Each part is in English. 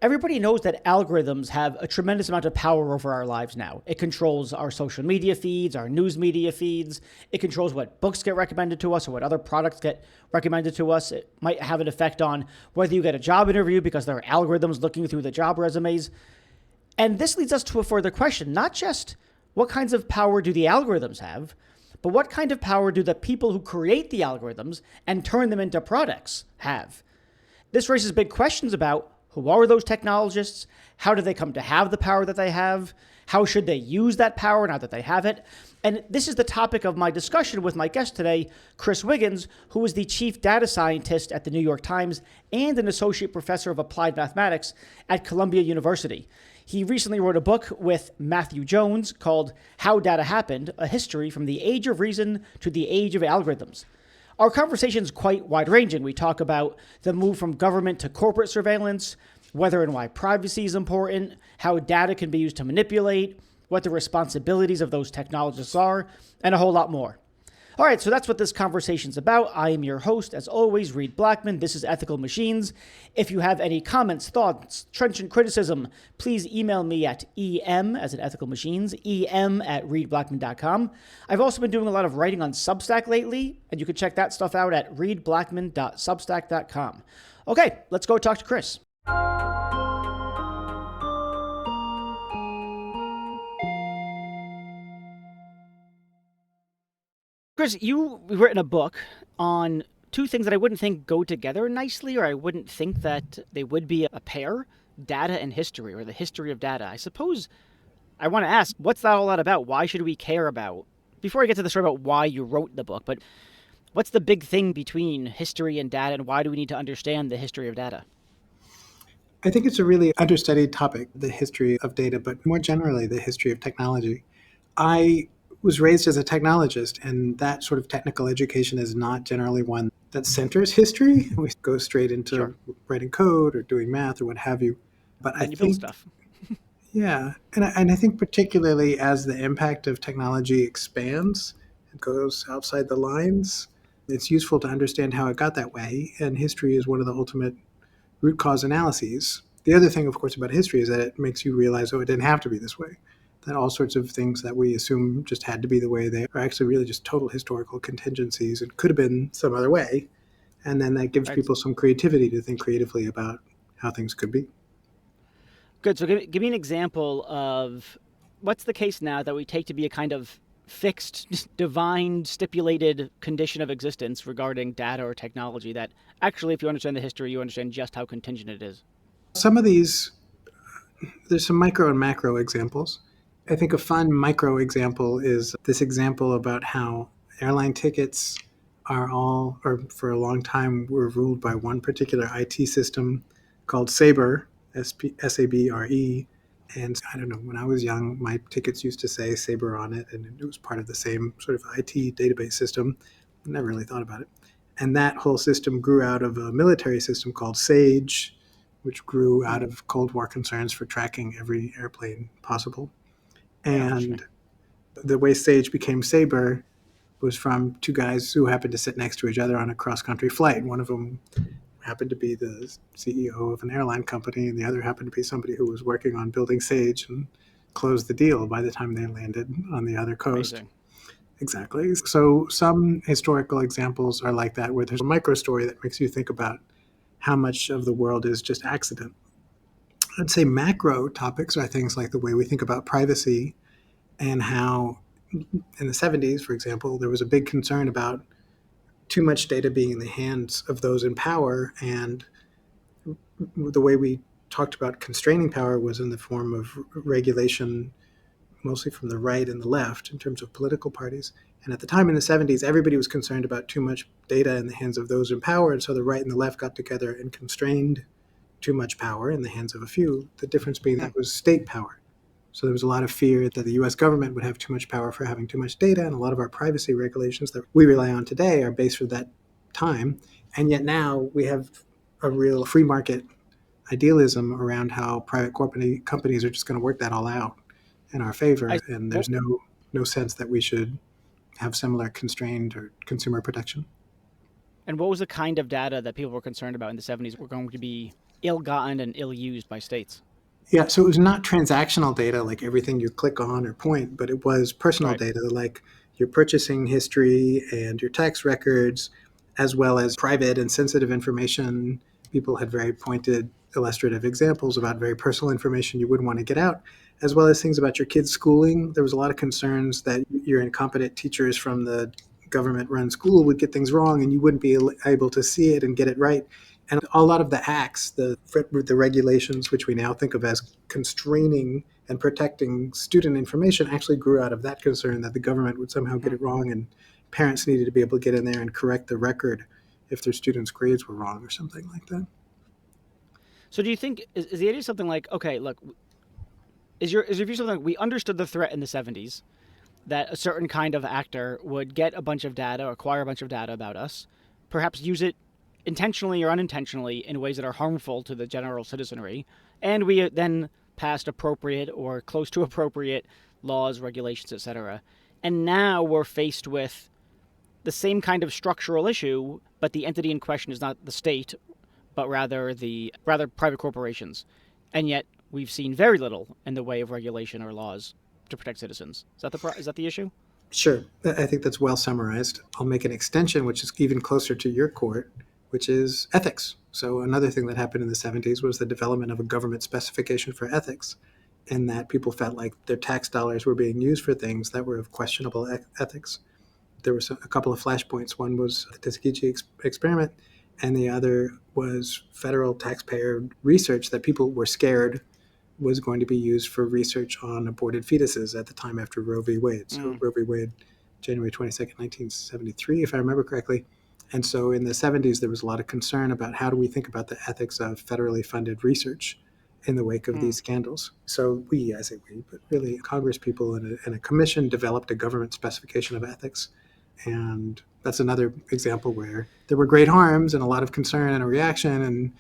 Everybody knows that algorithms have a tremendous amount of power over our lives now. It controls our social media feeds, our news media feeds. It controls what books get recommended to us or what other products get recommended to us. It might have an effect on whether you get a job interview because there are algorithms looking through the job resumes. And this leads us to a further question, not just what kinds of power do the algorithms have, but what kind of power do the people who create the algorithms and turn them into products have? This raises big questions about who are those technologists? How do they come to have the power that they have? How should they use that power now that they have it? And this is the topic of my discussion with my guest today, Chris Wiggins, who is the chief data scientist at the New York Times and an associate professor of applied mathematics at Columbia University. He recently wrote a book with Matthew Jones called How Data Happened, A History from the Age of Reason to the Age of Algorithms. Our conversation is quite wide-ranging. We talk about the move from government to corporate surveillance, whether and why privacy is important, how data can be used to manipulate, what the responsibilities of those technologists are, and a whole lot more. All right, so that's what this conversation's about. I am your host, as always, Reed Blackman. This is Ethical Machines. If you have any comments, thoughts, trenchant criticism, please email me at em, as in Ethical Machines, em@reedblackman.com. I've also been doing a lot of writing on Substack lately, and you can check that stuff out at reedblackman.substack.com. Okay, let's go talk to Chris. Chris, you've written a book on two things that I wouldn't think go together nicely, or I wouldn't think that they would be a pair, data and history, or the history of data. I suppose I want to ask, what's that all about? Why should we care about, before I get to the story about why you wrote the book, but what's the big thing between history and data, and why do we need to understand the history of data? I think it's a really understudied topic, the history of data, but more generally, the history of technology. I was raised as a technologist, and that sort of technical education is not generally one that centers history. We go straight into writing code or doing math or what have you. But I think build stuff. Yeah, and I think particularly as the impact of technology expands, it goes outside the lines, it's useful to understand how it got that way, and history is one of the ultimate root cause analyses. The other thing, of course, about history is that it makes you realize, it didn't have to be this way. That all sorts of things that we assume just had to be the way they are actually really just total historical contingencies and could have been some other way. And then that gives people some creativity to think creatively about how things could be. Good. So give me an example of what's the case now that we take to be a kind of fixed, divine, stipulated condition of existence regarding data or technology that actually, if you understand the history, you understand just how contingent it is. Some of these, there's some micro and macro examples. I think a fun micro example is this example about how airline tickets or for a long time, were ruled by one particular IT system called Sabre, S-A-B-R-E. And I don't know, when I was young, my tickets used to say Sabre on it, and it was part of the same sort of IT database system. I never really thought about it. And that whole system grew out of a military system called SAGE, which grew out of Cold War concerns for tracking every airplane possible. And the way SAGE became Sabre was from two guys who happened to sit next to each other on a cross-country flight. One of them happened to be the CEO of an airline company, and the other happened to be somebody who was working on building SAGE and closed the deal by the time they landed on the other coast. Amazing. Exactly. So some historical examples are like that, where there's a micro story that makes you think about how much of the world is just accident. I'd say macro topics are things like the way we think about privacy, and how in the 70s, for example, there was a big concern about too much data being in the hands of those in power. And the way we talked about constraining power was in the form of regulation, mostly from the right and the left in terms of political parties. And at the time in the 70s, everybody was concerned about too much data in the hands of those in power. And so the right and the left got together and constrained too much power in the hands of a few. The difference being that was state power. So there was a lot of fear that the US government would have too much power for having too much data, and a lot of our privacy regulations that we rely on today are based for that time. And yet now we have a real free market idealism around how private companies are just going to work that all out in our favor, and there's no sense that we should have similar constrained or consumer protection. And what was the kind of data that people were concerned about in the 70s were going to be ill-gotten and ill-used by states. Yeah, so it was not transactional data like everything you click on or point, but it was personal Right. data like your purchasing history and your tax records, as well as private and sensitive information. People had very pointed, illustrative examples about very personal information you wouldn't want to get out, as well as things about your kids' schooling. There was a lot of concerns that your incompetent teachers from the government run school would get things wrong and you wouldn't be able to see it and get it right. And a lot of the acts, the regulations, which we now think of as constraining and protecting student information, actually grew out of that concern that the government would somehow get it wrong, and parents needed to be able to get in there and correct the record if their students' grades were wrong or something like that. So do you think, is the idea something like, okay, look, is your view something like we understood the threat in the 70s that a certain kind of actor would get a bunch of data, acquire a bunch of data about us, perhaps use it intentionally or unintentionally in ways that are harmful to the general citizenry, and we then passed appropriate or close to appropriate laws, regulations, etc. And now we're faced with the same kind of structural issue, but the entity in question is not the state, but rather private corporations. And yet we've seen very little in the way of regulation or laws to protect citizens. Is that the issue? Sure, I think that's well summarized. I'll make an extension, which is even closer to your court, which is ethics. So another thing that happened in the 70s was the development of a government specification for ethics, in that people felt like their tax dollars were being used for things that were of questionable ethics. There was a couple of flashpoints. One was the Tuskegee experiment, and the other was federal taxpayer research that people were scared was going to be used for research on aborted fetuses at the time after Roe v. Wade. So Roe v. Wade, January 22nd, 1973, if I remember correctly. And so in the 70s, there was a lot of concern about how do we think about the ethics of federally funded research in the wake of these scandals. So we, I say we, but really Congress people and a commission developed a government specification of ethics. And that's another example where there were great harms and a lot of concern and a reaction. And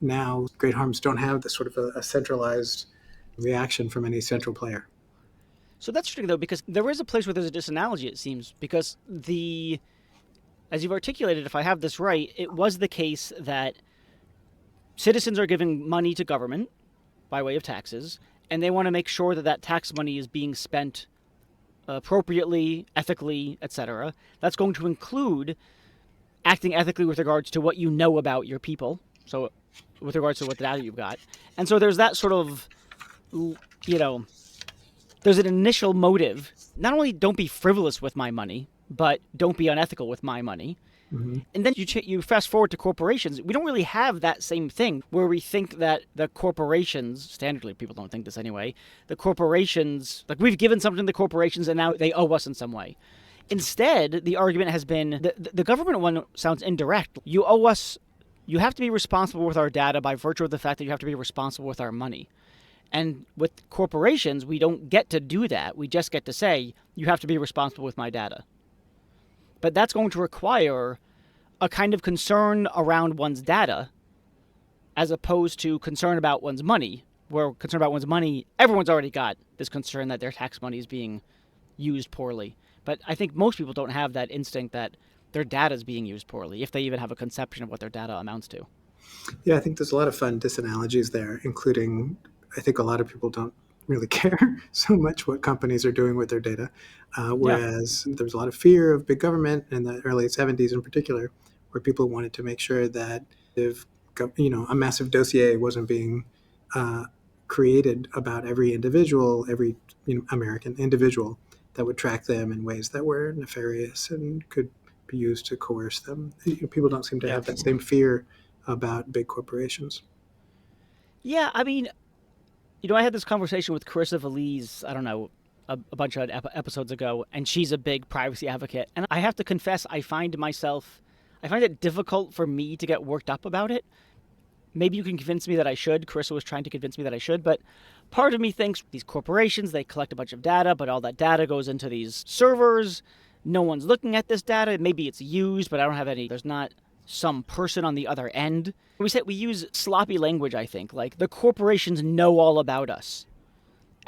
now great harms don't have the sort of a centralized reaction from any central player. So that's interesting, though, because there is a place where there's a disanalogy, it seems, because as you've articulated, if I have this right, it was the case that citizens are giving money to government by way of taxes, and they want to make sure that that tax money is being spent appropriately, ethically, etc. That's going to include acting ethically with regards to what you know about your people, so with regards to what data you've got. And so there's that sort of, there's an initial motive. Not only don't be frivolous with my money, but don't be unethical with my money. Mm-hmm. And then you fast forward to corporations. We don't really have that same thing where we think that the corporations, standardly people don't think this anyway, the corporations, like we've given something to the corporations and now they owe us in some way. Instead, the argument has been, the government one sounds indirect. You owe us, you have to be responsible with our data by virtue of the fact that you have to be responsible with our money. And with corporations, we don't get to do that. We just get to say, you have to be responsible with my data. But that's going to require a kind of concern around one's data as opposed to concern about one's money, where concern about one's money, everyone's already got this concern that their tax money is being used poorly. But I think most people don't have that instinct that their data is being used poorly, if they even have a conception of what their data amounts to. Yeah, I think there's a lot of fun disanalogies there, including I think a lot of people don't really care so much what companies are doing with their data. Whereas there was a lot of fear of big government in the early 70s in particular, where people wanted to make sure that if a massive dossier wasn't being created about every individual, every American individual, that would track them in ways that were nefarious and could be used to coerce them. People don't seem to have that same fear about big corporations. Yeah, I mean, I had this conversation with Carissa Valise, I don't know, a bunch of episodes ago, and she's a big privacy advocate. And I have to confess, I find it difficult for me to get worked up about it. Maybe you can convince me that I should. Carissa was trying to convince me that I should, but part of me thinks these corporations, they collect a bunch of data, but all that data goes into these servers. No one's looking at this data. Maybe it's used, but I don't have there's not some person on the other end. We use sloppy language, I think, like the corporations know all about us.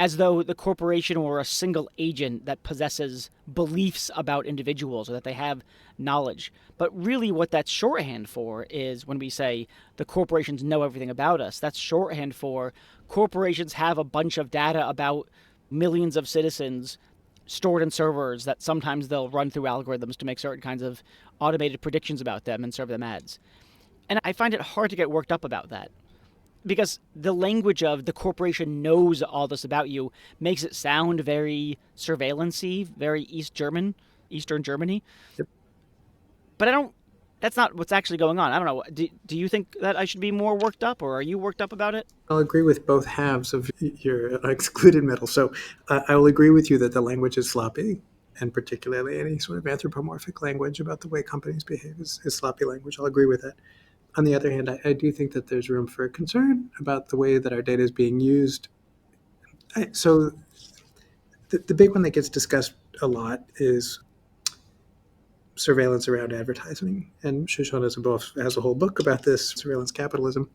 as though the corporation were a single agent that possesses beliefs about individuals or that they have knowledge. But really what that's shorthand for is when we say the corporations know everything about us, that's shorthand for corporations have a bunch of data about millions of citizens stored in servers that sometimes they'll run through algorithms to make certain kinds of automated predictions about them and serve them ads. And I find it hard to get worked up about that, because the language of the corporation knows all this about you makes it sound very surveillance-y, very Eastern Germany. Yep. But that's not what's actually going on. I don't know. Do you think that I should be more worked up, or are you worked up about it? I'll agree with both halves of your excluded middle. So I will agree with you that the language is sloppy, and particularly any sort of anthropomorphic language about the way companies behave is sloppy language. I'll agree with that. On the other hand, I do think that there's room for concern about the way that our data is being used. So the big one that gets discussed a lot is surveillance around advertising. And Shoshana has a whole book about this, surveillance capitalism.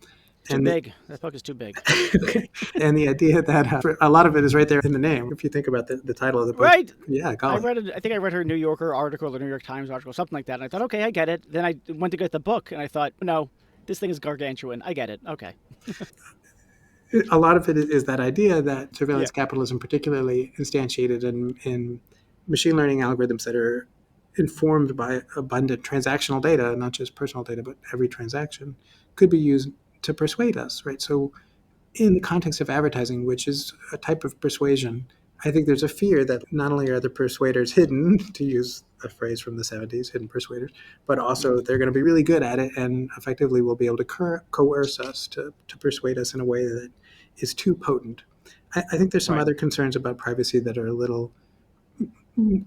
Too big. That book is too big. Okay. And the idea that a lot of it is right there in the name. If you think about the title of the book. Right. Yeah, I think I read her New Yorker article or New York Times article, something like that. And I thought, okay, I get it. Then I went to get the book and I thought, no, this thing is gargantuan. I get it. Okay. A lot of it is that idea that surveillance capitalism, particularly instantiated in machine learning algorithms that are informed by abundant transactional data, not just personal data, but every transaction, could be used to persuade us, right? So in the context of advertising, which is a type of persuasion, I think there's a fear that not only are the persuaders hidden, to use a phrase from the 70s, hidden persuaders, but also they're going to be really good at it and effectively will be able to coerce us to persuade us in a way that is too potent. I think there's some other concerns about privacy that are a little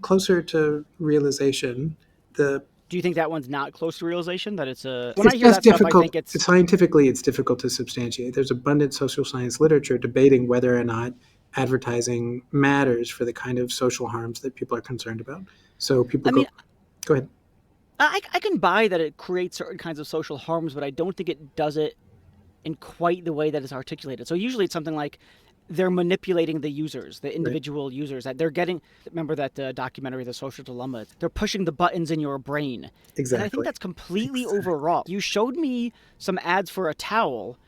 closer to realization. Do you think that one's not close to realization? That it's a... When I hear that difficult, stuff, I think it's... Scientifically, it's difficult to substantiate. There's abundant social science literature debating whether or not advertising matters for the kind of social harms that people are concerned about. So people go ahead. I can buy that it creates certain kinds of social harms, but I don't think it does it in quite the way that it's articulated. So usually it's something like they're manipulating the users, the individual users. That they're getting. Remember that documentary, The Social Dilemma? They're pushing the buttons in your brain. Exactly. And I think that's completely overwrought. You showed me some ads for a towel,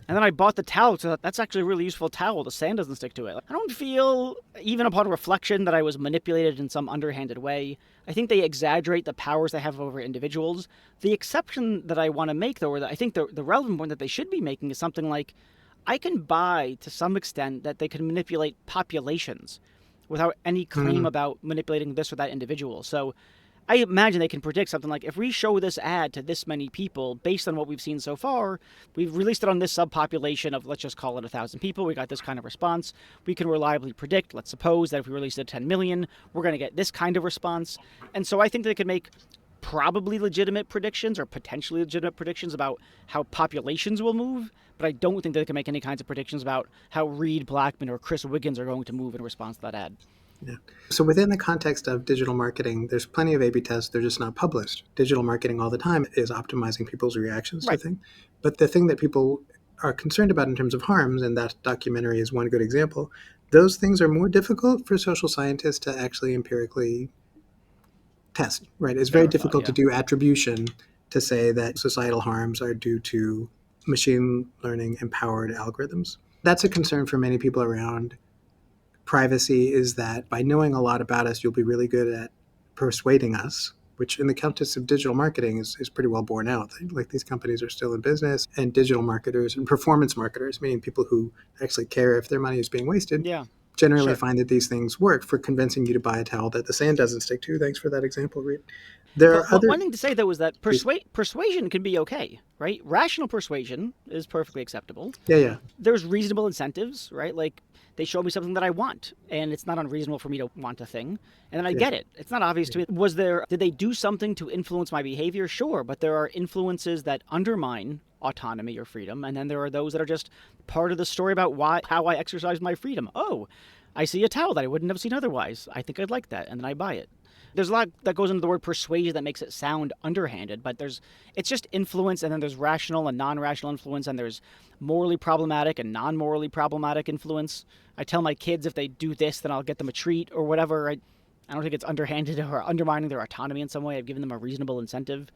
and then I bought the towel. So that's actually a really useful towel. The sand doesn't stick to it. I don't feel, even upon reflection, that I was manipulated in some underhanded way. I think they exaggerate the powers they have over individuals. The exception that I want to make, though, or that I think the relevant point that they should be making is something like, I can buy, to some extent, that they can manipulate populations without any claim about manipulating this or that individual. So I imagine they can predict something like, if we show this ad to this many people, based on what we've seen so far, we've released it on this subpopulation of, let's just call it 1,000 people, we got this kind of response. We can reliably predict, let's suppose, that if we release it to 10 million, we're going to get this kind of response. And so I think they could make probably legitimate predictions or potentially legitimate predictions about how populations will move, but I don't think they can make any kinds of predictions about how Reed Blackman or Chris Wiggins are going to move in response to that ad. Yeah. So within the context of digital marketing, there's plenty of A/B tests. They're just not published. Digital marketing all the time is optimizing people's reactions to things. But the thing that people are concerned about in terms of harms, and that documentary is one good example, those things are more difficult for social scientists to actually empirically test, right? It's very difficult to do attribution to say that societal harms are due to machine learning empowered algorithms. That's a concern for many people around privacy, is that by knowing a lot about us, you'll be really good at persuading us, which in the context of digital marketing is pretty well borne out. Like, these companies are still in business, and digital marketers and performance marketers, meaning people who actually care if their money is being wasted, generally find that these things work for convincing you to buy a towel that the sand doesn't stick to. Thanks for that example, Reed. One thing to say, though, is that persuasion can be okay, right? Rational persuasion is perfectly acceptable. Yeah. There's reasonable incentives, right? Like, they show me something that I want, and it's not unreasonable for me to want a thing, and then I get it. It's not obvious to me. Did they do something to influence my behavior? Sure, but there are influences that undermine autonomy or freedom, and then there are those that are just part of the story about how I exercise my freedom. Oh, I see a towel that I wouldn't have seen otherwise. I think I'd like that, and then I buy it. There's a lot that goes into the word persuasion that makes it sound underhanded, but it's just influence, and then there's rational and non-rational influence, and there's morally problematic and non-morally problematic influence. I tell my kids if they do this, then I'll get them a treat or whatever. I don't think it's underhanded or undermining their autonomy in some way. I've given them a reasonable incentive.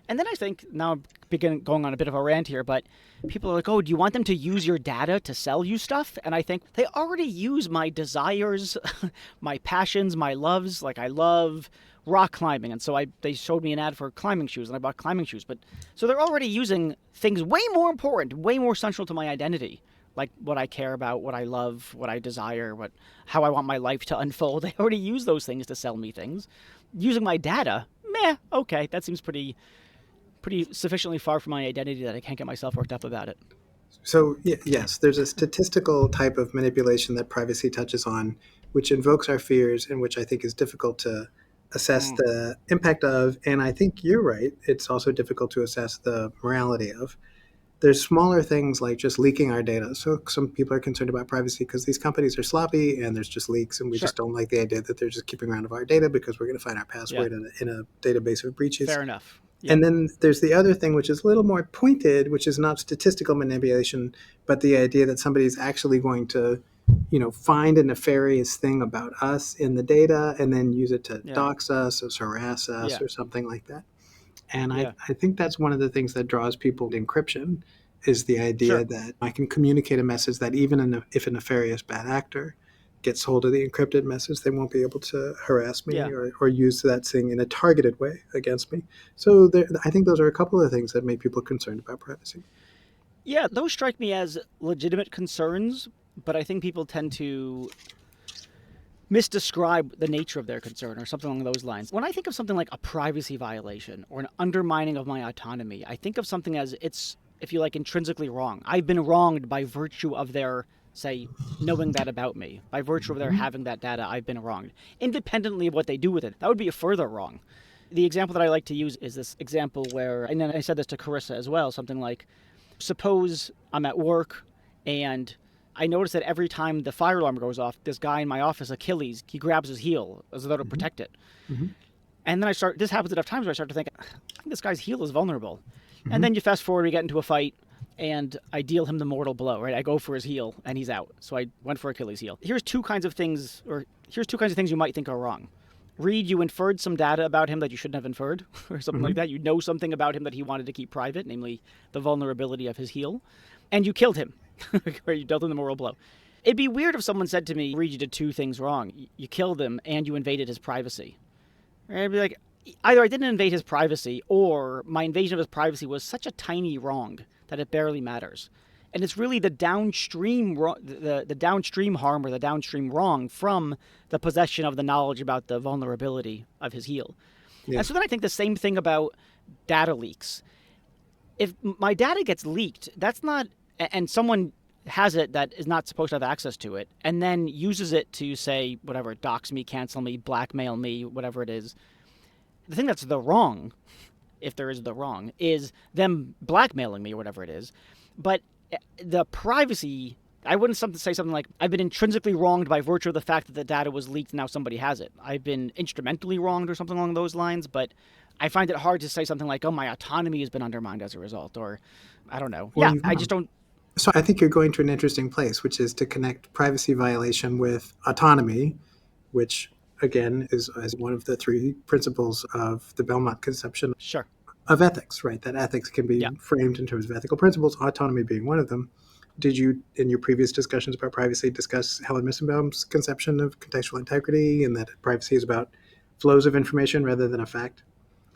And then I think, now I'm going on a bit of a rant here, but people are like, oh, do you want them to use your data to sell you stuff? And I think they already use my desires, my passions, my loves. Like, I love rock climbing, and so they showed me an ad for climbing shoes, and I bought climbing shoes. But so they're already using things way more important, way more central to my identity, like what I care about, what I love, what I desire, how I want my life to unfold. They already use those things to sell me things. Using my data, okay, that seems pretty sufficiently far from my identity that I can't get myself worked up about it. So yes, there's a statistical type of manipulation that privacy touches on, which invokes our fears and which I think is difficult to assess the impact of. And I think you're right. It's also difficult to assess the morality of. There's smaller things like just leaking our data. So some people are concerned about privacy because these companies are sloppy and there's just leaks, and we just don't like the idea that they're just keeping around of our data because we're going to find our password in a database of breaches. Fair enough. Yeah. And then there's the other thing, which is a little more pointed, which is not statistical manipulation, but the idea that somebody's actually going to, find a nefarious thing about us in the data and then use it to dox us or harass us or something like that. And I think that's one of the things that draws people to encryption is the idea that I can communicate a message that even if a nefarious bad actor gets hold of the encrypted message, they won't be able to harass me or use that thing in a targeted way against me. So I think those are a couple of things that make people concerned about privacy. Yeah, those strike me as legitimate concerns, but I think people tend to misdescribe the nature of their concern or something along those lines. When I think of something like a privacy violation or an undermining of my autonomy, I think of something as it's, if you like, intrinsically wrong. I've been wronged by virtue of their, say, knowing that about me. By virtue of their having that data, I've been wronged. Independently of what they do with it, that would be a further wrong. The example that I like to use is this example where, and then I said this to Carissa as well, something like, suppose I'm at work and I notice that every time the fire alarm goes off, this guy in my office, Achilles, he grabs his heel as though to protect it. And then this happens enough times where I start to think, I think this guy's heel is vulnerable. And then you fast forward, we get into a fight, and I deal him the mortal blow, right? I go for his heel, and he's out. So I went for Achilles' heel. Here's two kinds of things you might think are wrong. Reed, you inferred some data about him that you shouldn't have inferred, or something like that. You know something about him that he wanted to keep private, namely the vulnerability of his heel. And you killed him, or you dealt him the mortal blow. It'd be weird if someone said to me, Reed, you did two things wrong. You killed him, and you invaded his privacy. Right? I'd be like, either I didn't invade his privacy, or my invasion of his privacy was such a tiny wrong that it barely matters. And it's really the downstream the downstream harm or the downstream wrong from the possession of the knowledge about the vulnerability of his heel. And so then I think the same thing about data leaks. If my data gets leaked, that's not, and someone has it that is not supposed to have access to it, and then uses it to say, whatever, dox me, cancel me, blackmail me, whatever it is. The thing that's the wrong, if there is the wrong, is them blackmailing me or whatever it is. But the privacy, I wouldn't say something like, I've been intrinsically wronged by virtue of the fact that the data was leaked and now somebody has it. I've been instrumentally wronged or something along those lines, but I find it hard to say something like, oh, my autonomy has been undermined as a result, or I don't know. Well, I just don't. So I think you're going to an interesting place, which is to connect privacy violation with autonomy, which, again, is one of the three principles of the Belmont conception of ethics, right? That ethics can be framed in terms of ethical principles, autonomy being one of them. Did you, in your previous discussions about privacy, discuss Helen Missenbaum's conception of contextual integrity and that privacy is about flows of information rather than a fact?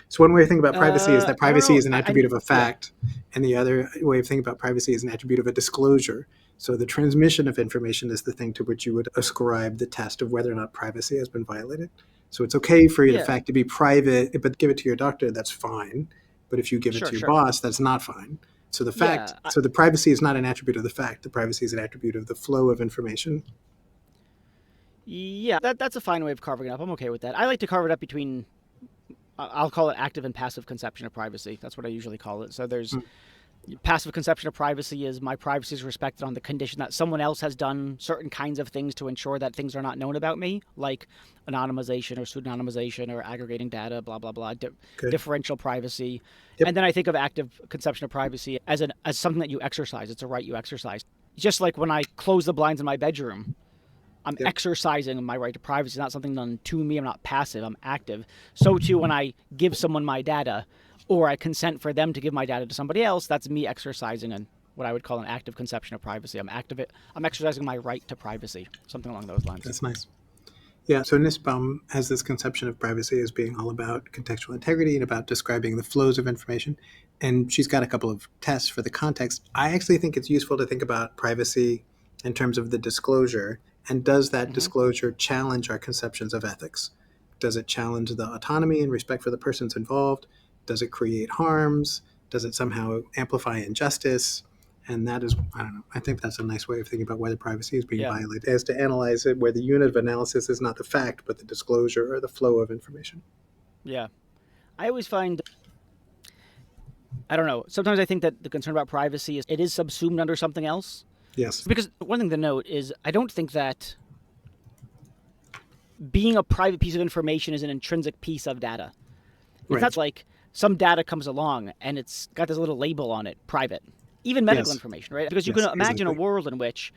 So one way of thinking about privacy is that privacy is an attribute of a fact, and the other way of thinking about privacy is an attribute of a disclosure. So the transmission of information is the thing to which you would ascribe the test of whether or not privacy has been violated. So it's okay for your fact to be private, but give it to your doctor, that's fine. But if you give it to your boss, that's not fine. So the fact, so the privacy is not an attribute of the fact. The privacy is an attribute of the flow of information. Yeah, that's a fine way of carving it up. I'm okay with that. I like to carve it up between, I'll call it active and passive conception of privacy. That's what I usually call it. So there's Passive conception of privacy is my privacy is respected on the condition that someone else has done certain kinds of things to ensure that things are not known about me, like anonymization or pseudonymization or aggregating data, blah, blah, blah, Good. differential privacy. Yep. And then I think of active conception of privacy as something that you exercise. It's a right you exercise. Just like when I close the blinds in my bedroom, I'm exercising my right to privacy. It's not something done to me. I'm not passive. I'm active. So too, when I give someone my data, or I consent for them to give my data to somebody else, that's me exercising what I would call an active conception of privacy. I'm exercising my right to privacy, something along those lines. That's nice. Yeah, so Nussbaum has this conception of privacy as being all about contextual integrity and about describing the flows of information. And she's got a couple of tests for the context. I actually think it's useful to think about privacy in terms of the disclosure. And does that disclosure challenge our conceptions of ethics? Does it challenge the autonomy and respect for the persons involved? Does it create harms? Does it somehow amplify injustice? And that is, I don't know, I think that's a nice way of thinking about whether privacy is being violated, as to analyze it where the unit of analysis is not the fact, but the disclosure or the flow of information. Yeah. I always find, I don't know, sometimes I think that the concern about privacy is it is subsumed under something else. Yes. Because one thing to note is I don't think that being a private piece of information is an intrinsic piece of data. It's not like some data comes along and it's got this little label on it, private. Even medical information, right? Because you can imagine a world in which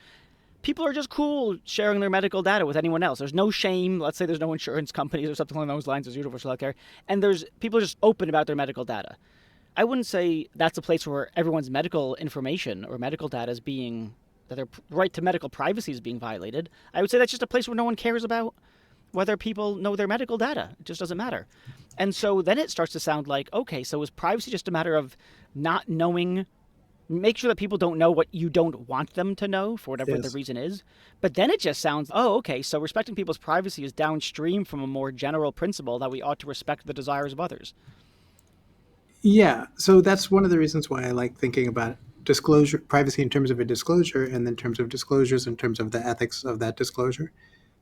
people are just cool sharing their medical data with anyone else. There's no shame. Let's say there's no insurance companies or something along those lines. There's universal healthcare. And people are just open about their medical data. I wouldn't say that's a place where everyone's medical information or medical data is that their right to medical privacy is being violated. I would say that's just a place where no one cares about whether people know their medical data. It just doesn't matter. And so then it starts to sound like, okay, so is privacy just a matter of not knowing, make sure that people don't know what you don't want them to know for whatever the reason is? But then it just sounds, okay, so respecting people's privacy is downstream from a more general principle that we ought to respect the desires of others. Yeah, so that's one of the reasons why I like thinking about disclosure, privacy in terms of a disclosure, and in terms of disclosures in terms of the ethics of that disclosure.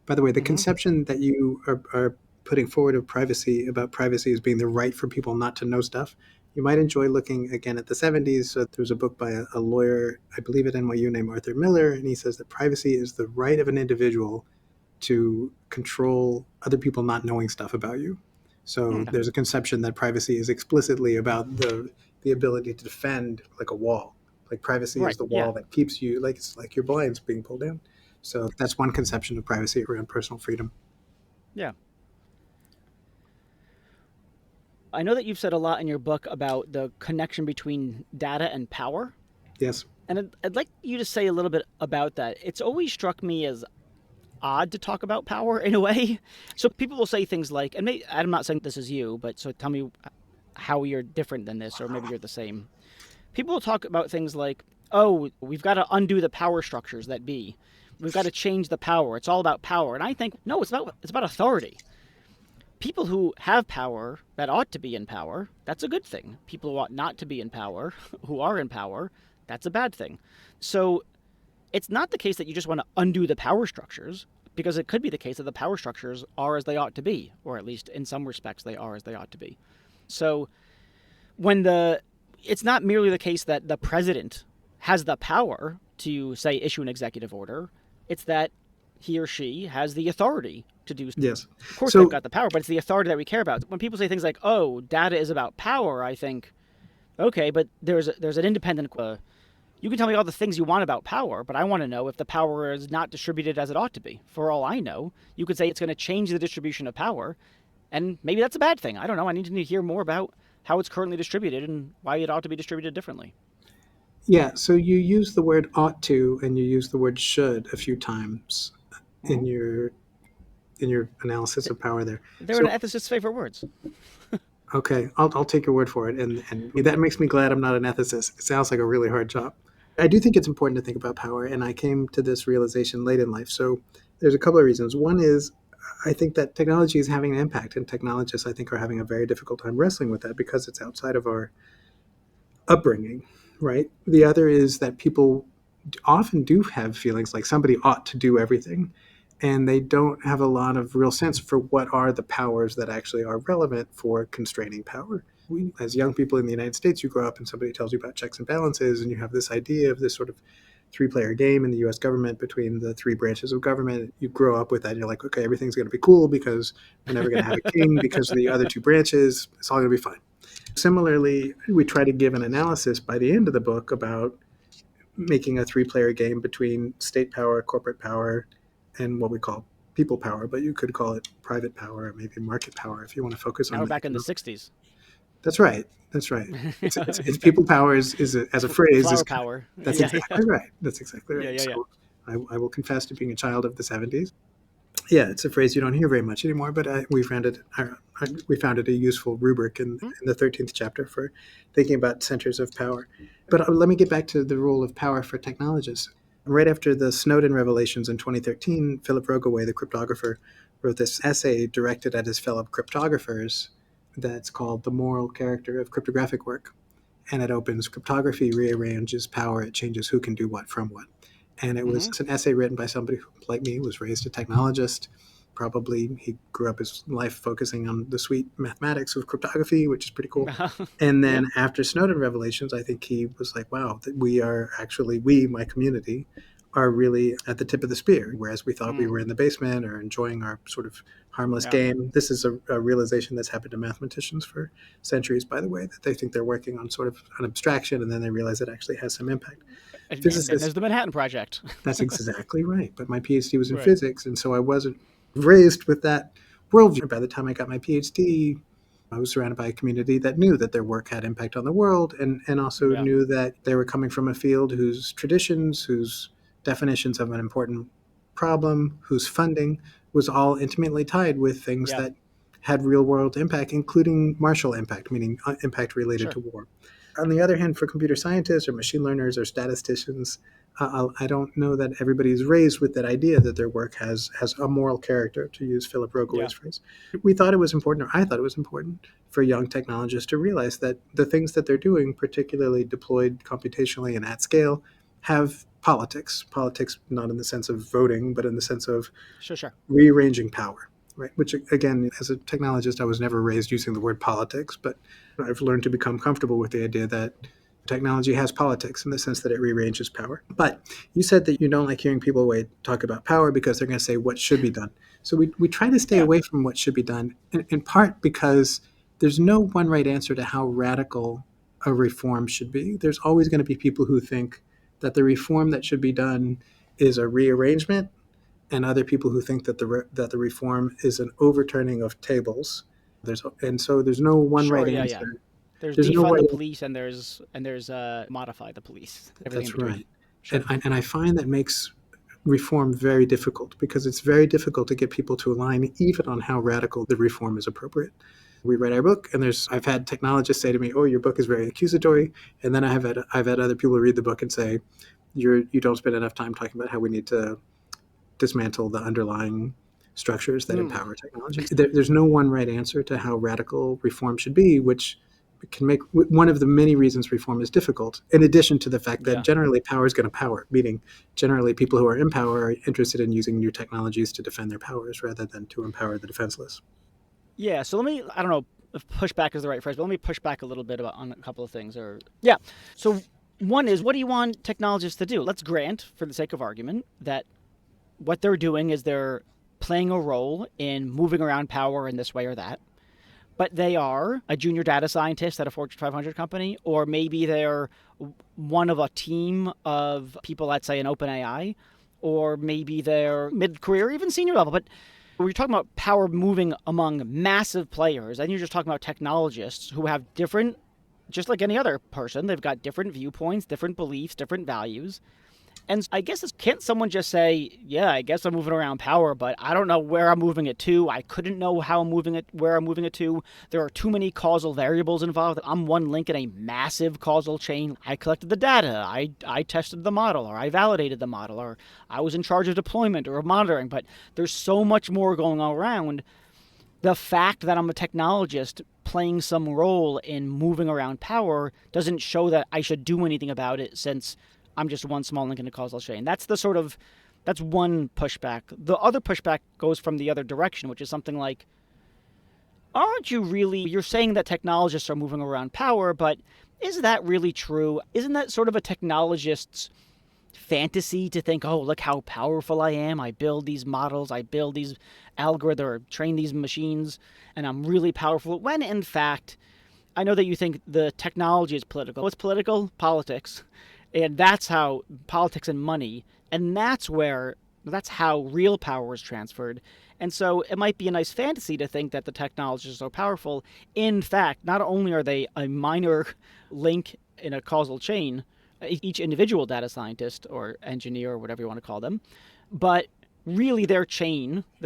By the way, the conception that you are putting forward of privacy, about privacy as being the right for people not to know stuff, you might enjoy looking again at the 70s. So there's a book by a lawyer, I believe at NYU, named Arthur Miller, and he says that privacy is the right of an individual to control other people not knowing stuff about you. So there's a conception that privacy is explicitly about the ability to defend like a wall. Like privacy is the wall that keeps you, like it's like your blinds being pulled down. So that's one conception of privacy around personal freedom. Yeah. I know that you've said a lot in your book about the connection between data and power. Yes. And I'd like you to say a little bit about that. It's always struck me as odd to talk about power in a way. So people will say things like, and maybe, I'm not saying this is you, but so tell me how you're different than this, or maybe you're the same. People will talk about things like, oh, we've got to undo the power structures that be. We've got to change the power. It's all about power. And I think, no, it's about authority. People who have power that ought to be in power, that's a good thing. People who ought not to be in power, who are in power, that's a bad thing. So it's not the case that you just want to undo the power structures, because it could be the case that the power structures are as they ought to be, or at least in some respects they are as they ought to be. So it's not merely the case that the president has the power to, say, issue an executive order. It's that he or she has the authority to do so. Yes. Of course, they've got the power, but it's the authority that we care about. When people say things like, oh, data is about power, I think, okay, but there's an independent... you can tell me all the things you want about power, but I want to know if the power is not distributed as it ought to be. For all I know, you could say it's going to change the distribution of power, and maybe that's a bad thing. I don't know. I need to hear more about how it's currently distributed and why it ought to be distributed differently. Yeah, so you use the word ought to and you use the word should a few times in your analysis of power there. They're an ethicist's favorite words. Okay, I'll take your word for it, and that makes me glad I'm not an ethicist. It sounds like a really hard job. I do think it's important to think about power, and I came to this realization late in life. So there's a couple of reasons. One is I think that technology is having an impact, and technologists, I think, are having a very difficult time wrestling with that because it's outside of our upbringing, right? The other is that people often do have feelings like somebody ought to do everything, and they don't have a lot of real sense for what are the powers that actually are relevant for constraining power. As young people in the United States, you grow up and somebody tells you about checks and balances, and you have this idea of this sort of three-player game in the U.S. government between the three branches of government. You grow up with that, and you're like, okay, everything's going to be cool because we're never going to have a king because of the other two branches. It's all going to be fine. Similarly, we try to give an analysis by the end of the book about making a three-player game between state power, corporate power, and what we call people power, but you could call it private power or maybe market power if you want to focus Now on we're back in the 60s. That's right. That's right. It's people power is as a phrase. Flower power. That's exactly right. That's exactly right. Yeah. So I will confess to being a child of the 70s. Yeah, it's a phrase you don't hear very much anymore, but we found it a useful rubric in the 13th chapter for thinking about centers of power. But let me get back to the role of power for technologists. Right after the Snowden revelations in 2013, Philip Rogaway, the cryptographer, wrote this essay directed at his fellow cryptographers that's called The Moral Character of Cryptographic Work. And it opens, cryptography rearranges power, it changes who can do what from what. And it was an essay written by somebody who, like me, was raised a technologist. Probably he grew up his life focusing on the sweet mathematics of cryptography, which is pretty cool. And then after Snowden revelations, I think he was like, wow, that we, my community, are really at the tip of the spear, whereas we thought we were in the basement or enjoying our sort of harmless game. This is a realization that's happened to mathematicians for centuries, by the way, that they think they're working on sort of an abstraction, and then they realize it actually has some impact. And there's the Manhattan Project. That's exactly right. But my PhD was in physics, and so I wasn't raised with that worldview. By the time I got my PhD, I was surrounded by a community that knew that their work had impact on the world, and also knew that they were coming from a field whose traditions, whose definitions of an important problem, whose funding was all intimately tied with things that had real world impact, including martial impact, meaning impact related to war. On the other hand, for computer scientists or machine learners or statisticians, I don't know that everybody is raised with that idea that their work has a moral character, to use Philip Rogaway's phrase. We thought it was important, or I thought it was important, for young technologists to realize that the things that they're doing, particularly deployed computationally and at scale, have politics. Politics not in the sense of voting, but in the sense of rearranging power. Right, which again, as a technologist, I was never raised using the word politics, but I've learned to become comfortable with the idea that technology has politics in the sense that it rearranges power. But you said that you don't like hearing people talk about power because they're going to say what should be done. So we try to stay away from what should be done, in part because there's no one right answer to how radical a reform should be. There's always going to be people who think that the reform that should be done is a rearrangement, and other people who think that the reform is an overturning of tables. So there's no one right answer. There's defund the police and there's modify the police. That's right. And I find that makes reform very difficult, because it's very difficult to get people to align even on how radical the reform is appropriate. We read our book, and I've had technologists say to me, "Oh, your book is very accusatory," and then I've had other people read the book and say, "You don't spend enough time talking about how we need to dismantle the underlying structures that empower technology." There's no one right answer to how radical reform should be, which can make one of the many reasons reform is difficult, in addition to the fact that generally power is going to power, meaning generally people who are in power are interested in using new technologies to defend their powers rather than to empower the defenseless. Yeah, so I don't know if pushback is the right phrase, but let me push back a little bit on a couple of things. So one is, what do you want technologists to do? Let's grant, for the sake of argument, that what they're doing is they're playing a role in moving around power in this way or that. But they are a junior data scientist at a Fortune 500 company, or maybe they're one of a team of people at, say, an OpenAI, or maybe they're mid-career, even senior level. But when you're talking about power moving among massive players, and you're just talking about technologists who have different, just like any other person, they've got different viewpoints, different beliefs, different values. And I guess can't someone just say, yeah, I guess I'm moving around power, but I don't know where I'm moving it to. I couldn't know where I'm moving it to. There are too many causal variables involved. I'm one link in a massive causal chain. I collected the data. I tested the model, or I validated the model, or I was in charge of deployment or of monitoring. But there's so much more going on around. The fact that I'm a technologist playing some role in moving around power doesn't show that I should do anything about it, since I'm just one small link in the causal chain. That's one pushback. The other pushback goes from the other direction, which is something like, aren't you really, you're saying that technologists are moving around power, but is that really true? Isn't that sort of a technologist's fantasy to think, oh, look how powerful I am. I build these models, I build these algorithms, or train these machines, and I'm really powerful. When in fact, I know that you think the technology is political. What's political? Politics. And that's how politics and money, and that's how real power is transferred. And so it might be a nice fantasy to think that the technologies are so powerful. In fact, not only are they a minor link in a causal chain, each individual data scientist or engineer or whatever you want to call them, but really their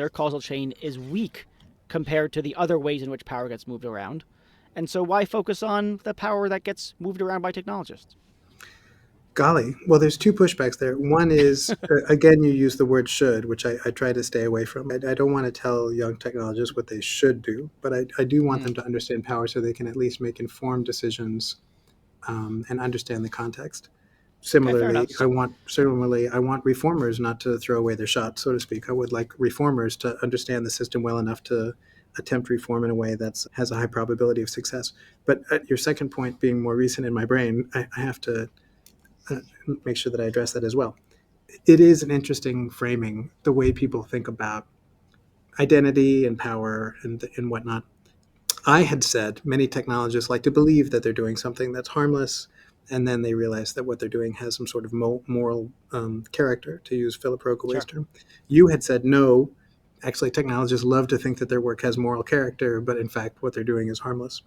causal chain is weak compared to the other ways in which power gets moved around. And so why focus on the power that gets moved around by technologists? Golly. Well, there's two pushbacks there. One is, again, you use the word should, which I try to stay away from. I don't want to tell young technologists what they should do, but I do want them to understand power so they can at least make informed decisions and understand the context. Okay, Similarly, I want reformers not to throw away their shot, so to speak. I would like reformers to understand the system well enough to attempt reform in a way that has a high probability of success. But your second point being more recent in my brain, I have to make sure that I address that as well. It is an interesting framing, the way people think about identity and power and whatnot. I had said many technologists like to believe that they're doing something that's harmless, and then they realize that what they're doing has some sort of moral character, to use Philip Rogaway's term. You had said no. Actually, technologists love to think that their work has moral character, but in fact, what they're doing is harmless.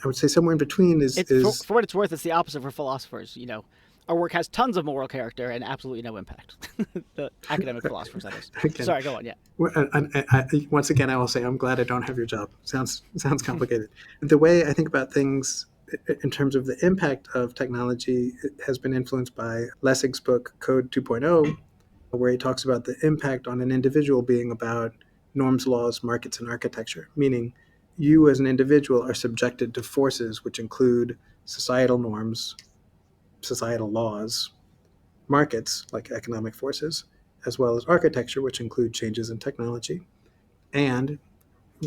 I would say somewhere in between is for what it's worth, it's the opposite for philosophers. Our work has tons of moral character and absolutely no impact. The academic philosophers, that is. Again, sorry, go on. Yeah. Once again, I will say I'm glad I don't have your job. Sounds complicated. The way I think about things in terms of the impact of technology has been influenced by Lessig's book Code 2.0, where he talks about the impact on an individual being about norms, laws, markets, and architecture, meaning you as an individual are subjected to forces which include societal norms, societal laws, markets like economic forces, as well as architecture, which include changes in technology. And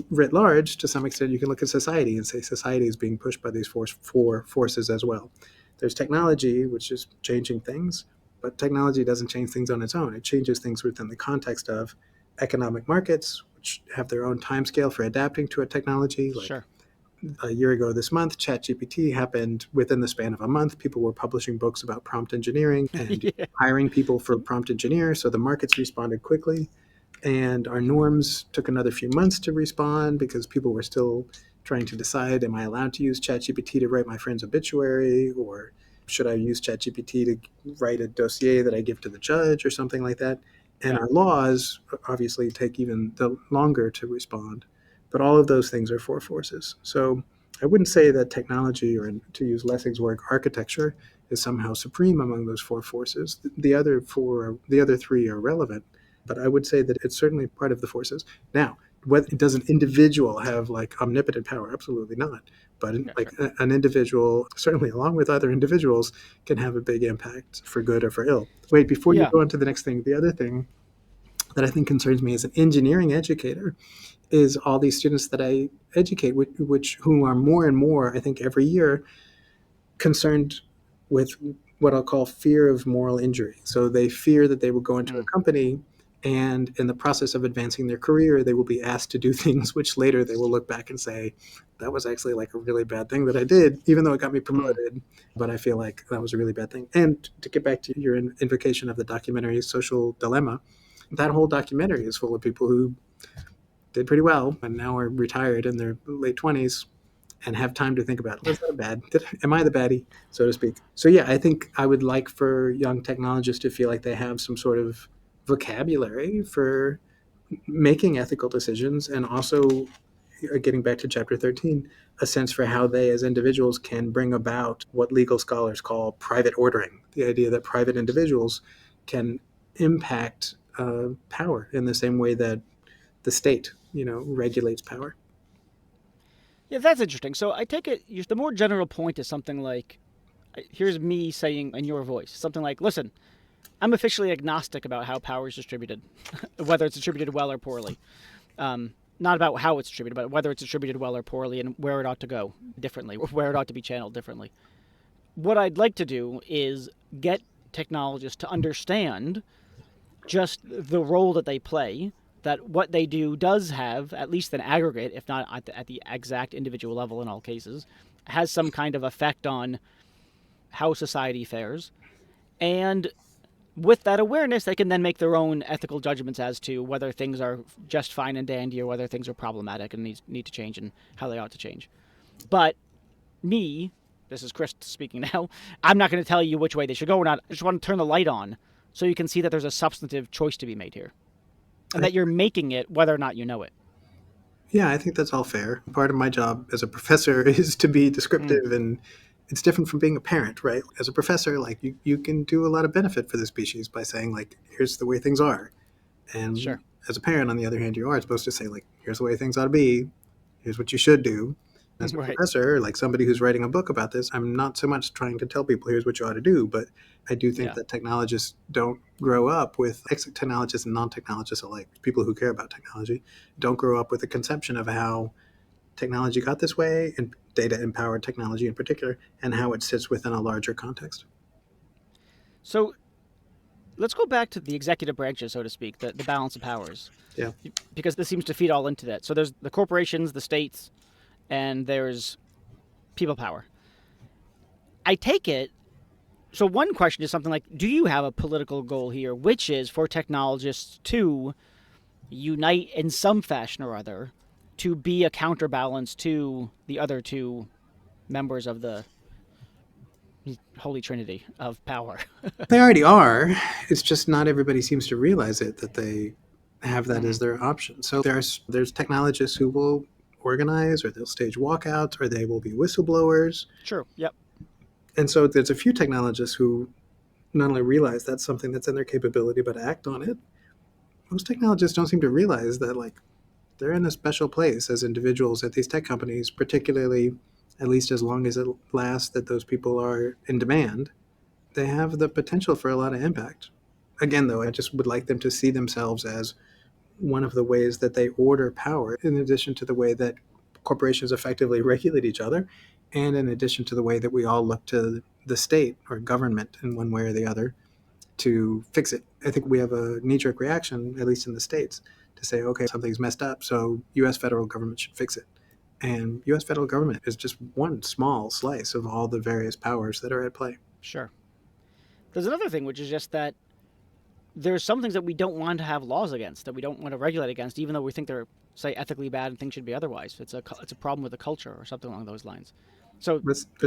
writ large, to some extent, you can look at society and say society is being pushed by these four forces as well. There's technology, which is changing things, but technology doesn't change things on its own. It changes things within the context of economic markets, which have their own timescale for adapting to a technology. Sure. A year ago this month, ChatGPT happened within the span of a month. People were publishing books about prompt engineering and hiring people for prompt engineers. So the markets responded quickly. And our norms took another few months to respond because people were still trying to decide, am I allowed to use ChatGPT to write my friend's obituary? Or should I use ChatGPT to write a dossier that I give to the judge or something like that? And our laws obviously take even longer to respond. But all of those things are four forces. So I wouldn't say that technology, or to use Lessig's work, architecture, is somehow supreme among those four forces. The other three are relevant, but I would say that it's certainly part of the forces. Now, does an individual have like omnipotent power? Absolutely not. But an individual, certainly along with other individuals, can have a big impact for good or for ill. Wait, before you go on to the next thing, the other thing that I think concerns me as an engineering educator is all these students that I educate, who are more and more, I think, every year concerned with what I'll call fear of moral injury. So they fear that they will go into a company, and in the process of advancing their career, they will be asked to do things which later they will look back and say, that was actually like a really bad thing that I did, even though it got me promoted. But I feel like that was a really bad thing. And to get back to your invocation of the documentary Social Dilemma, that whole documentary is full of people who did pretty well and now are retired in their late 20s and have time to think about, was that bad? Am I the baddie, so to speak? So yeah, I think I would like for young technologists to feel like they have some sort of vocabulary for making ethical decisions, and also, getting back to chapter 13, a sense for how they as individuals can bring about what legal scholars call private ordering, the idea that private individuals can impact power in the same way that the state, regulates power. Yeah, that's interesting. So I take it the more general point is something like, here's me saying in your voice, something like, listen, I'm officially agnostic about how power is distributed, whether it's distributed well or poorly. not about how it's distributed, but whether it's distributed well or poorly and where it ought to go differently, or where it ought to be channeled differently. What I'd like to do is get technologists to understand just the role that they play, that what they do does have, at least an aggregate, if not at the exact individual level in all cases, has some kind of effect on how society fares. And with that awareness, they can then make their own ethical judgments as to whether things are just fine and dandy or whether things are problematic and need to change and how they ought to change. But me, this is Chris speaking now, I'm not going to tell you which way they should go or not. I just want to turn the light on so you can see that there's a substantive choice to be made here and that you're making it whether or not you know it. Yeah, I think that's all fair. Part of my job as a professor is to be descriptive, and it's different from being a parent, right? As a professor, like you can do a lot of benefit for the species by saying, like, here's the way things are. And Sure. as a parent, on the other hand, you are supposed to say, like, here's the way things ought to be. Here's what you should do. As a Right. professor, like somebody who's writing a book about this, I'm not so much trying to tell people, here's what you ought to do, but I do think that technologists don't grow up with, technologists and non-technologists alike, people who care about technology, don't grow up with a conception of how technology got this way, and data-empowered technology in particular, and how it sits within a larger context. So let's go back to the executive branches, so to speak, the balance of powers. Yeah. Because this seems to feed all into that. So there's the corporations, the states, and there's people power. I take it, so one question is something like, do you have a political goal here, which is for technologists to unite in some fashion or other to be a counterbalance to the other two members of the holy trinity of power? They already are. It's just not everybody seems to realize it, that they have that as their option. So there's technologists who will organize, or they'll stage walkouts, or they will be whistleblowers. Sure. Yep. And so there's a few technologists who not only realize that's something that's in their capability, but act on it. Most technologists don't seem to realize that, like, they're in a special place as individuals at these tech companies, particularly, at least as long as it lasts, that those people are in demand. They have the potential for a lot of impact. Again, though, I just would like them to see themselves as one of the ways that they order power, in addition to the way that corporations effectively regulate each other, and in addition to the way that we all look to the state or government in one way or the other to fix it. I think we have a knee-jerk reaction, at least in the States, to say, okay, something's messed up, so U.S. federal government should fix it. And U.S. federal government is just one small slice of all the various powers that are at play. Sure. There's another thing, which is just that there's some things that we don't want to have laws against, that we don't want to regulate against, even though we think they're, say, ethically bad and things should be otherwise. It's a problem with the culture or something along those lines. So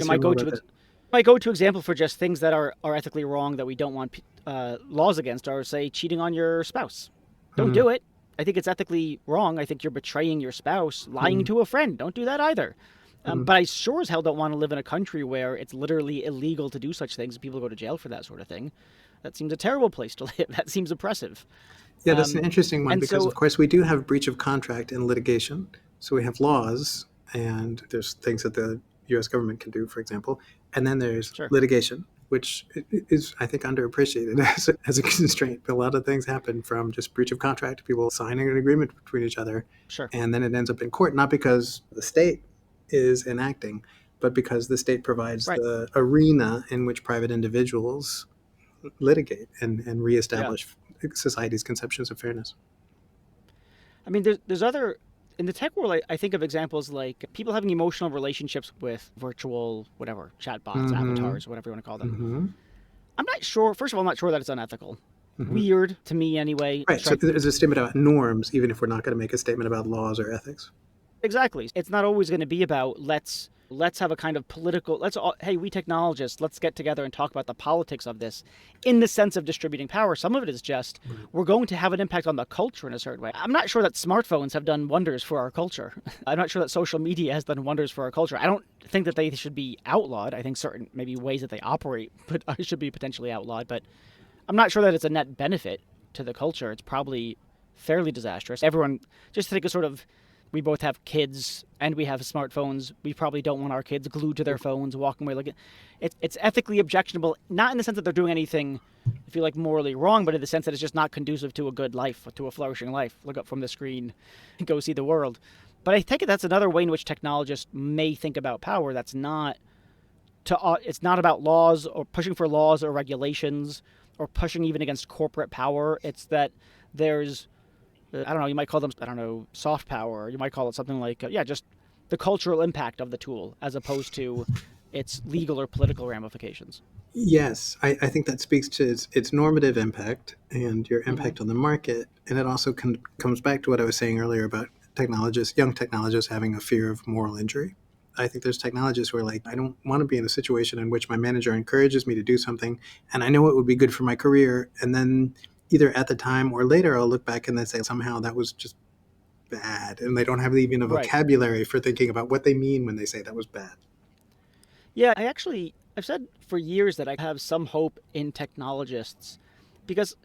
my go-to example for just things that are ethically wrong that we don't want laws against are, say, cheating on your spouse. Don't do it. I think it's ethically wrong. I think you're betraying your spouse, lying to a friend. Don't do that either. But I sure as hell don't want to live in a country where it's literally illegal to do such things and people go to jail for that sort of thing. That seems a terrible place to live. That seems oppressive. Yeah, that's an interesting one because, of course, we do have breach of contract in litigation. So we have laws, and there's things that the U.S. government can do, for example. And then there's litigation, which is, I think, underappreciated as a constraint. A lot of things happen from just breach of contract, people signing an agreement between each other. Sure. And then it ends up in court, not because the state is enacting, but because the state provides the arena in which private individuals litigate and reestablish society's conceptions of fairness. I mean, there's other, in the tech world, I think of examples like people having emotional relationships with virtual, whatever, chatbots, avatars, whatever you want to call them. I'm not sure, first of all, I'm not sure that it's unethical. Weird to me anyway. Right, so there's a statement about norms, even if we're not going to make a statement about laws or ethics. Exactly. It's not always going to be about let's have a kind of political, hey, we technologists, let's get together and talk about the politics of this in the sense of distributing power. Some of it is just, we're going to have an impact on the culture in a certain way. I'm not sure that smartphones have done wonders for our culture. I'm not sure that social media has done wonders for our culture. I don't think that they should be outlawed. I think certain maybe ways that they operate should be potentially outlawed, but I'm not sure that it's a net benefit to the culture. It's probably fairly disastrous. Everyone, just take a sort of we both have kids and we have smartphones. We probably don't want our kids glued to their phones, walking away looking. It's ethically objectionable, not in the sense that they're doing anything, I feel like, morally wrong, but in the sense that it's just not conducive to a good life, to a flourishing life. Look up from the screen and go see the world. But I think that's another way in which technologists may think about power. That's not it's not about laws or pushing for laws or regulations or pushing even against corporate power. It's that there's, I don't know, you might call them, I don't know, soft power. Or you might call it something like, just the cultural impact of the tool as opposed to its legal or political ramifications. Yes, I think that speaks to its normative impact and your Mm-hmm. impact on the market. And it also comes back to what I was saying earlier about young technologists having a fear of moral injury. I think there's technologists who are like, I don't want to be in a situation in which my manager encourages me to do something and I know it would be good for my career. And then either at the time or later, I'll look back and then say somehow that was just bad. And they don't have even a Right. vocabulary for thinking about what they mean when they say that was bad. Yeah, I've said for years that I have some hope in technologists because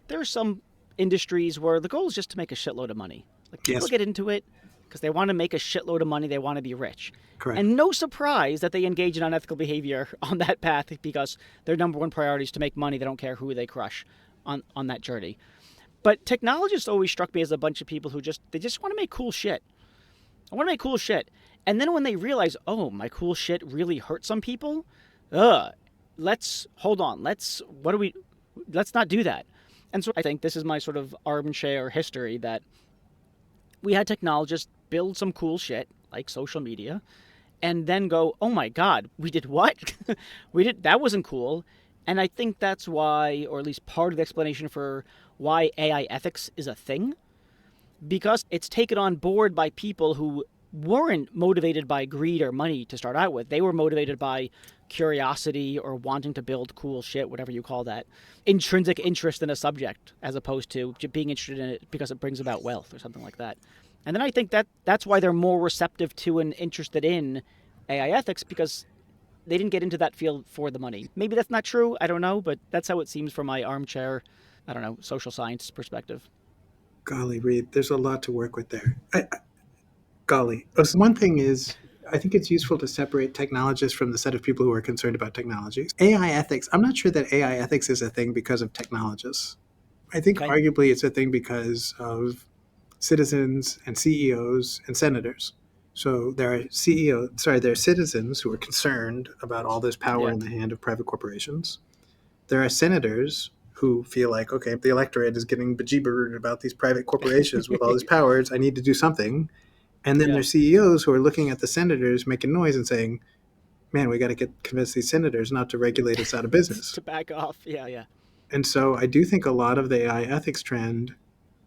there are some industries where the goal is just to make a shitload of money. Like people Yes, get into it because they want to make a shitload of money, they want to be rich. correct. And no surprise that they engage in unethical behavior on that path because their number one priority is to make money. They don't care who they crush on that journey. But technologists always struck me as a bunch of people who they just want to make cool shit. I want to make cool shit. And then when they realize, oh, my cool shit really hurts some people, hold on. Let's not do that. And so I think this is my sort of armchair history that we had technologists build some cool shit like social media and then go, oh my God, we did what? That wasn't cool. And I think that's why, or at least part of the explanation for why AI ethics is a thing, because it's taken on board by people who weren't motivated by greed or money to start out with. They were motivated by curiosity or wanting to build cool shit, whatever you call that. Intrinsic interest in a subject as opposed to being interested in it because it brings about wealth or something like that. And then I think that's why they're more receptive to and interested in AI ethics because they didn't get into that field for the money. Maybe that's not true. I don't know, but that's how it seems from my armchair, I don't know, social science perspective. Golly, Reed, there's a lot to work with there. Golly. One thing is, I think it's useful to separate technologists from the set of people who are concerned about technologies. AI ethics, I'm not sure that AI ethics is a thing because of technologists. I think Okay? arguably it's a thing because of citizens and CEOs and senators. So there are there are citizens who are concerned about all this power Yeah. in the hand of private corporations. There are senators who feel like, okay, the electorate is getting bejeebered about these private corporations with all these powers. I need to do something. And then Yeah. there's CEOs who are looking at the senators making noise and saying, man, we got to convince these senators not to regulate us out of business. To back off. Yeah, yeah. And so I do think a lot of the AI ethics trend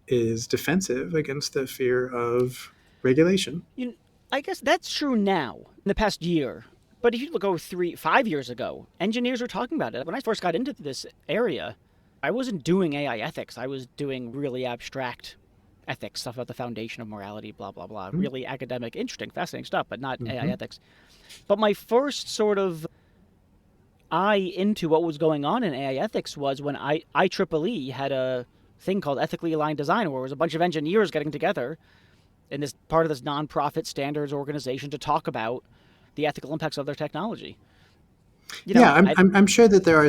is defensive against the fear of regulation. You, I guess that's true now, in the past year. But if you look over 5 years ago, engineers were talking about it. When I first got into this area, I wasn't doing AI ethics. I was doing really abstract ethics, stuff about the foundation of morality, blah, blah, blah. Really academic, interesting, fascinating stuff, but not AI Mm-hmm. ethics. But my first sort of eye into what was going on in AI ethics was when IEEE had a thing called ethically aligned design, where it was a bunch of engineers getting together in this part of this nonprofit standards organization to talk about the ethical impacts of their technology. You Yeah, know, I'm sure that there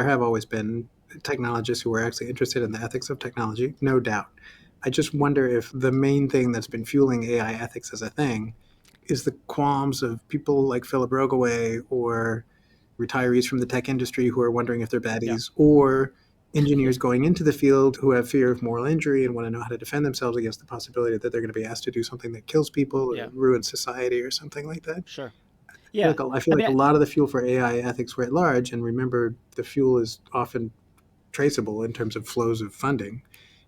have always been technologists who are actually interested in the ethics of technology, no doubt. I just wonder if the main thing that's been fueling AI ethics as a thing is the qualms of people like Philip Rogaway or retirees from the tech industry who are wondering if they're yeah, baddies, or yeah, engineers going into the field who have fear of moral injury and want to know how to defend themselves against the possibility that they're going to be asked to do something that kills people or yeah, ruins society or something like that. sure, yeah. I feel I like mean, a lot of the fuel for AI ethics writ large, and remember, the fuel is often traceable in terms of flows of funding,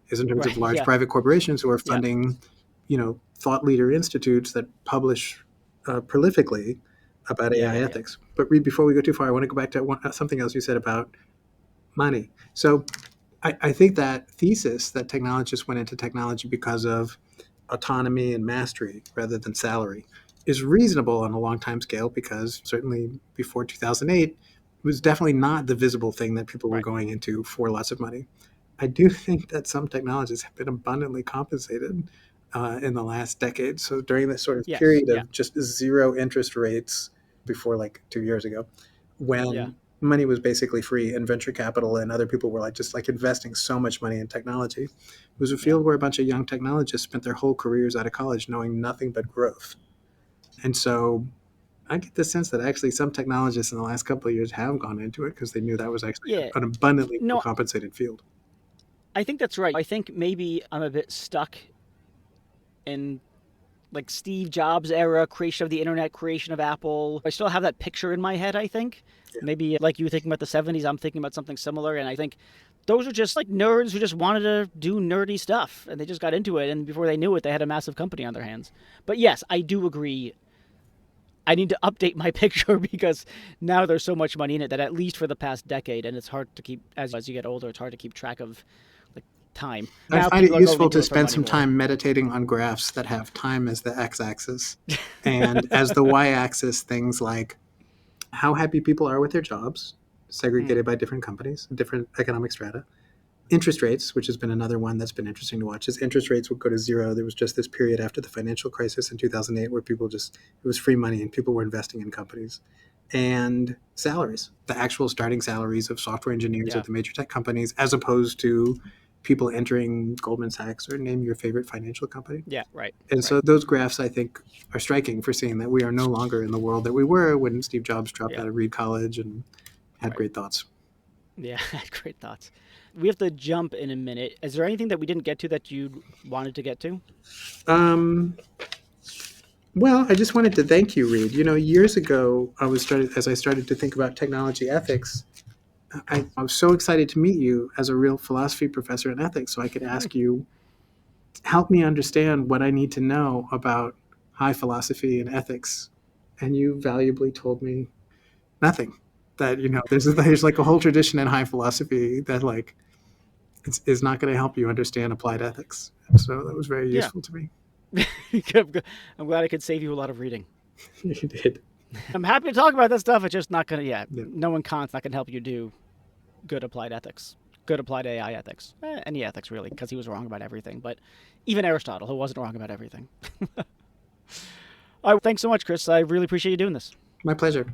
is in terms of right, large yeah, private corporations who are yeah, funding, thought leader institutes that publish prolifically about yeah, AI yeah, yeah. ethics. But Reed, before we go too far, I want to go back to something else you said about money. So I think that thesis that technologists went into technology because of autonomy and mastery rather than salary is reasonable on a long time scale, because certainly before 2008, it was definitely not the visible thing that people were Right. going into for lots of money. I do think that some technologists have been abundantly compensated in the last decade. So during this sort of Yes. period Yeah. of just zero interest rates before like 2 years ago, Yeah. when money was basically free and venture capital and other people were like just like investing so much money in technology, it was a Yeah. field where a bunch of young technologists spent their whole careers out of college knowing nothing but growth. And so I get the sense that actually some technologists in the last couple of years have gone into it because they knew that was actually Yeah. an abundantly No, compensated field. I think that's right. I think maybe I'm a bit stuck in like Steve Jobs era, creation of the internet, creation of Apple. I still have that picture in my head, I think. Yeah. Maybe like you thinking about the 70s, I'm thinking about something similar. And I think those are just like nerds who just wanted to do nerdy stuff and they just got into it. And before they knew it, they had a massive company on their hands. But yes, I do agree. I need to update my picture because now there's so much money in it that at least for the past decade, and it's hard to keep, as you get older, it's hard to keep track of like time. I Now find it people are going useful into to it for spend money some more. time meditating on graphs that have time as the x-axis and as the y-axis things like how happy people are with their jobs, segregated by different companies, different economic strata. Interest rates, which has been another one that's been interesting to watch, is interest rates would go to zero. There was just this period after the financial crisis in 2008 where people just, it was free money and people were investing in companies. And salaries, the actual starting salaries of software engineers Yeah. at the major tech companies, as opposed to people entering Goldman Sachs or name your favorite financial company. Yeah. Right. And Right. so those graphs, I think, are striking for seeing that we are no longer in the world that we were when Steve Jobs dropped Yeah. out of Reed College and had Right. great thoughts. Yeah. Great thoughts. We have to jump in a minute. Is there anything that we didn't get to that you wanted to get to? Um, well, I just wanted to thank you, Reed. You know, years ago, as I started to think about technology ethics, I was so excited to meet you as a real philosophy professor in ethics, so I could ask you, help me understand what I need to know about high philosophy and ethics. And you valuably told me nothing. That there's like a whole tradition in high philosophy that like is not going to help you understand applied ethics. So that was very Yeah. useful to me. I'm glad I could save you a lot of reading. You did. I'm happy to talk about that stuff. It's just not going to, Yeah. knowing Kant's not going to help you do good applied ethics, good applied AI ethics, any ethics really, because he was wrong about everything. But even Aristotle, who wasn't wrong about everything. All right, thanks so much, Chris. I really appreciate you doing this. My pleasure.